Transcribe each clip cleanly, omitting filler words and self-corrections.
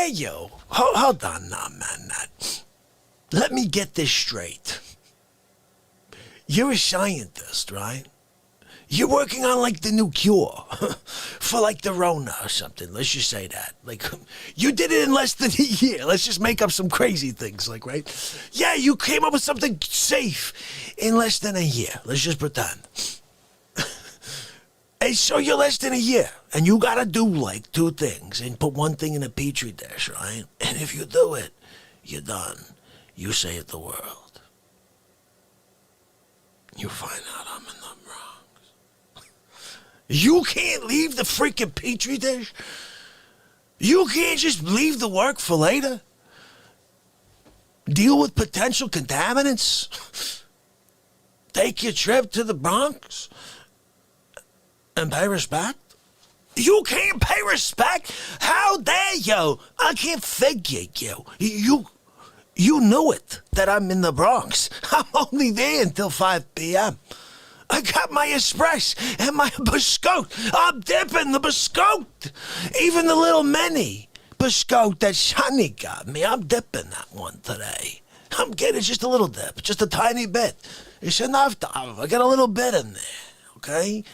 dare you? Hold on now, man. Let me get this straight. You're a scientist, right? You're working on, like, the new cure for, like, the Rona or something. Let's just say that. Like, you did it in less than a year. Let's just make up some crazy things, like, right? Yeah, you came up with something safe in less than a year. Let's just pretend. Hey, so you're less than a year, and you gotta do, like, 2 things and put 1 thing in a petri dish, right? And if you do it, you're done. You save the world. You find out I'm in the Bronx. You can't leave the freaking petri dish? You can't just leave the work for later? Deal with potential contaminants? Take your trip to the Bronx? And pay respect? You can't pay respect? How dare you? I can't figure you. You knew it, that I'm in the Bronx. I'm only there until 5 p.m. I got my espresso and my biscotte. I'm dipping the biscotte. Even the little mini biscotte that Sonny got me, I'm dipping that one today. I'm getting just a little dip, just a tiny bit. It's enough. I got a little bit in there, okay?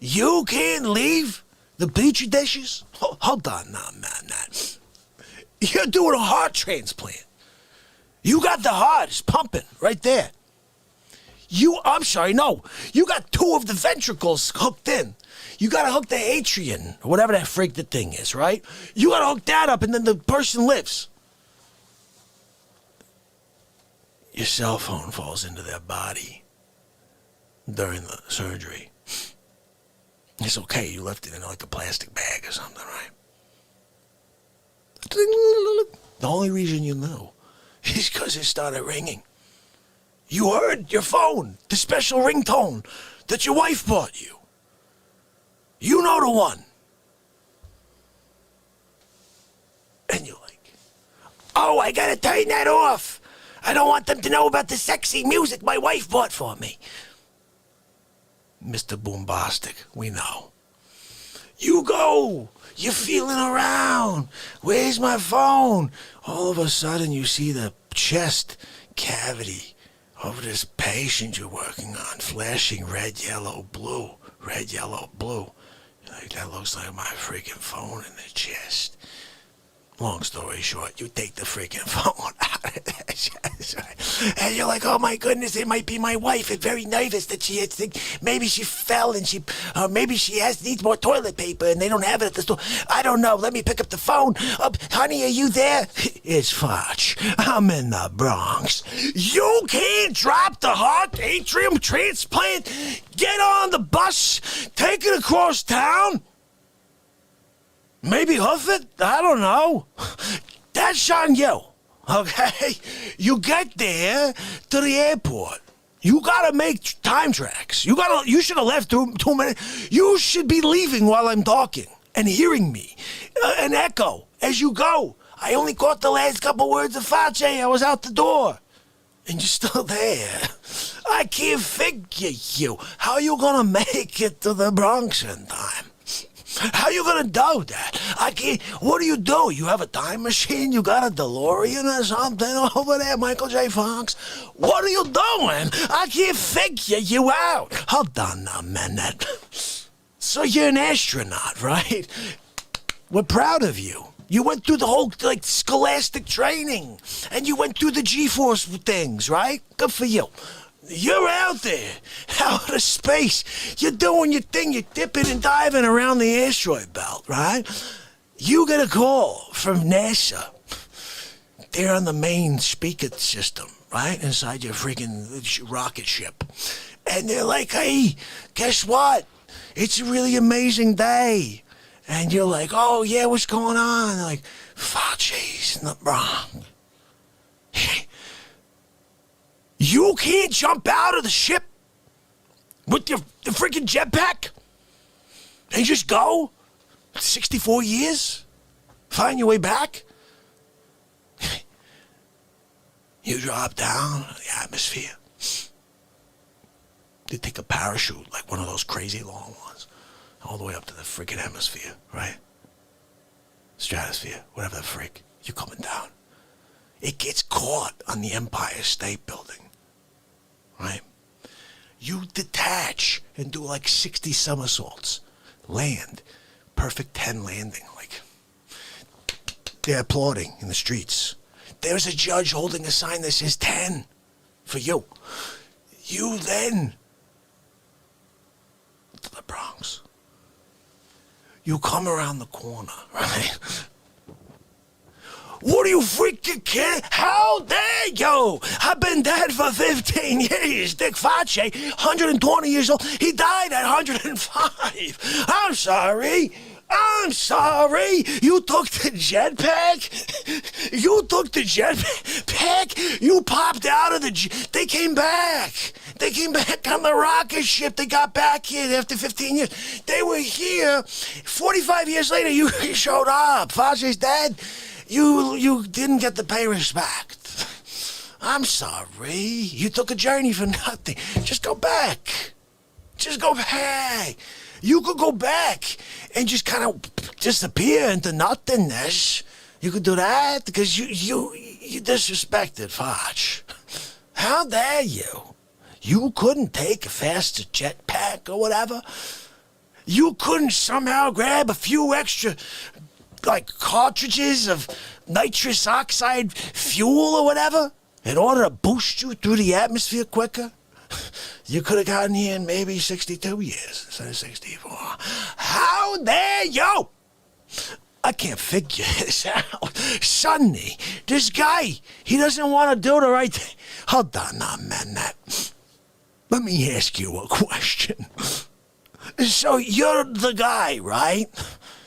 You can't leave the petri dishes? Hold on now, man. You're doing a heart transplant. You got the heart, it's pumping right there. I'm sorry, no. You got 2 of the ventricles hooked in. You gotta hook the atrium, or whatever that freak the thing is, right? You gotta hook that up, and then the person lives. Your cell phone falls into their body during the surgery. It's okay, you left it in like a plastic bag or something, right? The only reason you know is because it started ringing. You heard your phone, the special ringtone that your wife bought you. You know the one. And you're like, oh, I gotta turn that off. I don't want them to know about the sexy music my wife bought for me. Mr. Boombastic, we know. You go. You're feeling around. Where's my phone? All of a sudden, you see the chest cavity of this patient you're working on, flashing red, yellow, blue. Red, yellow, blue. You're like, that looks like my freaking phone in the chest. Long story short, you take the freaking phone out of that chest, right? And you're like, oh my goodness, it might be my wife. It's very nervous that maybe she fell and maybe she needs more toilet paper and they don't have it at the store. I don't know. Let me pick up the phone. Honey, are you there? It's Facce. I'm in the Bronx. You can't drop the heart atrium transplant. Get on the bus. Take it across town. Maybe hoof it? I don't know. That's on you, okay? You get there to the airport. You gotta make time tracks. You should have left 2 minutes. You should be leaving while I'm talking and hearing me. An echo as you go. I only caught the last couple words of Facce. I was out the door. And you're still there. I can't figure you. How you gonna make it to the Bronx in time? How you gonna do that? I can't. What do? You have a time machine? You got a DeLorean or something over there, Michael J. Fox? What are you doing? I can't figure you out. Hold on a minute. So you're an astronaut, right? We're proud of you. You went through the whole, scholastic training. And you went through the G-Force things, right? Good for you. You're out there, out of space. You're doing your thing. You're dipping and diving around the asteroid belt, right? You get a call from NASA. They're on the main speaker system, right? Inside your freaking rocket ship. And they're like, hey, guess what? It's a really amazing day. And you're like, oh, yeah, what's going on? They're like, Facce's in the Bronx. You can't jump out of the ship with the freaking jetpack and just go 64 years, find your way back. You drop down in the atmosphere. They take a parachute, like one of those crazy long ones, all the way up to the freaking hemisphere, right? stratosphere, whatever the freak, you're coming down. It gets caught on the Empire State Building, right? You detach and do like 60 somersaults, land, perfect 10 landing, like they're applauding in the streets. There's a judge holding a sign that says 10 for you. You then, to the Bronx. You come around the corner, right? What are you freaking kidding? How dare you? I've been dead for 15 years. Dick Facce, 120 years old. He died at 105. I'm sorry. I'm sorry. You took the jetpack? You took the jetpack? You popped out of the They came back. They came back on the rocket ship. They got back here after 15 years. They were here. 45 years later, you showed up. Facce's dead. You didn't get to pay respect. I'm sorry. You took a journey for nothing. Just go back. Just go back. You could go back and just kind of disappear into nothingness. You could do that because you disrespected Facce. How dare you? You couldn't take a faster jetpack or whatever? You couldn't somehow grab a few extra, like, cartridges of nitrous oxide fuel or whatever in order to boost you through the atmosphere quicker? You could have gotten here in maybe 62 years instead of 64. How dare you? I can't figure this out. Sonny, this guy, he doesn't want to do the right thing. Hold on now, man. Let me ask you a question. So you're the guy, right?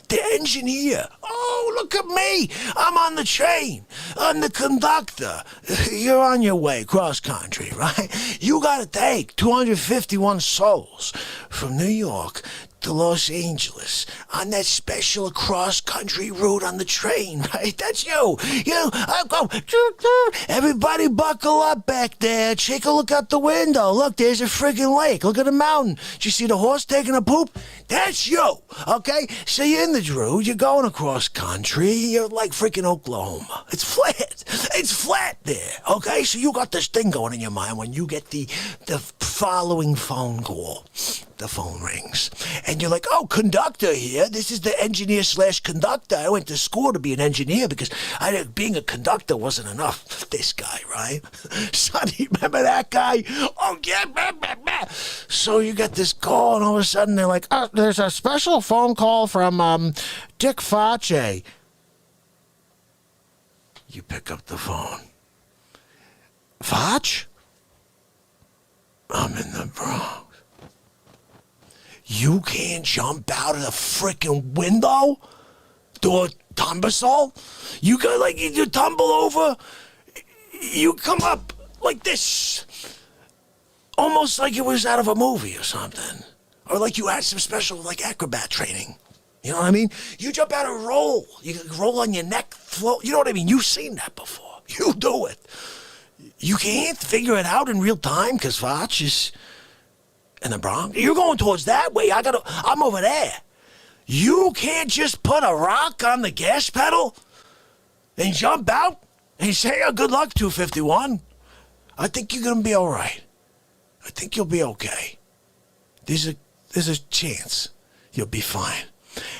The engineer. Oh, look at me. I'm on the train. I'm the conductor. You're on your way cross country, right? You got to take 251 souls from New York to Los Angeles on that special cross-country route on the train, right? That's you. I go, everybody buckle up back there. Take a look out the window. Look, there's a friggin' lake. Look at the mountain. Did you see the horse taking a poop? That's you, okay? So you're in the route. You're going across country. You're like freaking Oklahoma. It's flat. It's flat there, okay? So you got this thing going in your mind when you get the following phone call. The phone rings. And you're like, oh, conductor here. This is the engineer/conductor. I went to school to be an engineer because being a conductor wasn't enough. This guy, right? Sonny, remember that guy? Oh, yeah. So you get this call, and all of a sudden they're like, oh, there's a special phone call from Dick Facce. You pick up the phone. Facce? I'm in the Bronx. You can't jump out of the frickin' window? Do a tumble? You got you tumble over, you come up like this. Almost like it was out of a movie or something. Or like you had some special acrobat training. You know what I mean? You jump out and roll. You roll on your neck, float. You know what I mean? You've seen that before. You do it. You can't figure it out in real time because Facce is in the Bronx. You're going towards that way. I'm over there. You can't just put a rock on the gas pedal and jump out and say, oh, good luck, 251. I think you're going to be all right. I think you'll be okay. There's a chance you'll be fine.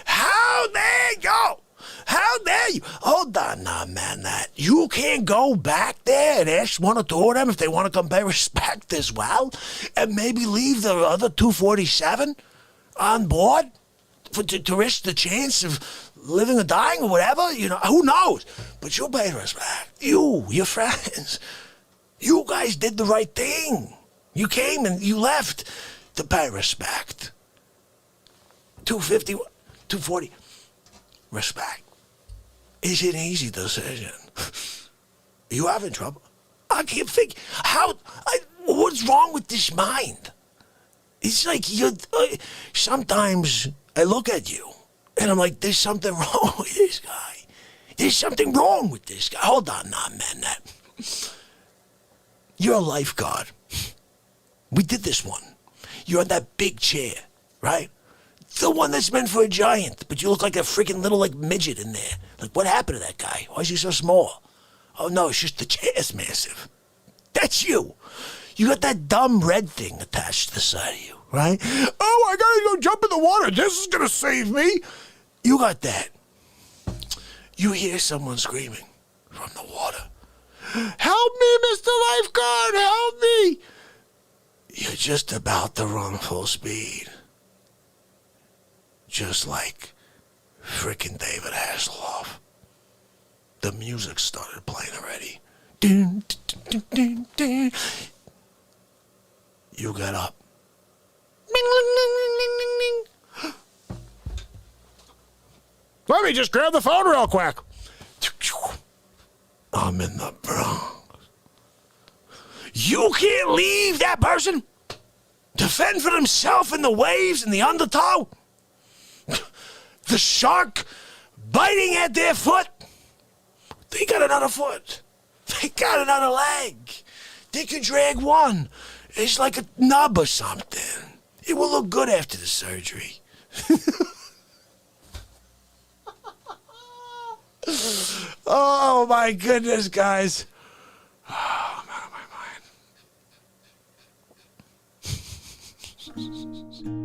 How dare you? How dare you? Hold on now, man. You can't go back there and ask one or two of them if they want to come pay respect as well, and maybe leave the other 247 on board to risk the chance of living or dying or whatever. You know, who knows? But you'll pay respect. You, your friends, you guys did the right thing. You came and you left to pay respect. 250, 240, respect. Is an easy decision. You having trouble? I can't figure what's wrong with this mind? It's like sometimes I look at you and I'm like, there's something wrong with this guy. There's something wrong with this guy. Hold on now, man. You're a lifeguard. We did this one. You're on that big chair, right? The one that's meant for a giant, but you look like a freaking little, like, midget in there. Like, what happened to that guy? Why is he so small? Oh, no, it's just the chair's massive. That's you. You got that dumb red thing attached to the side of you, right? Oh, I gotta go jump in the water. This is gonna save me. You got that. You hear someone screaming from the water. Help me, Mr. Lifeguard, help me. You're just about to run full speed. Just like frickin' David Hasselhoff. The music started playing already. Dun, dun, dun, dun, dun. You got up. Let me just grab the phone real quick. I'm in the Bronx. You can't leave that person to fend for himself in the waves and the undertow. The shark biting at their foot. They got another foot. They got another leg. They can drag one. It's like a nub or something. It will look good after the surgery. Oh, my goodness, guys. Oh, I'm out of my mind.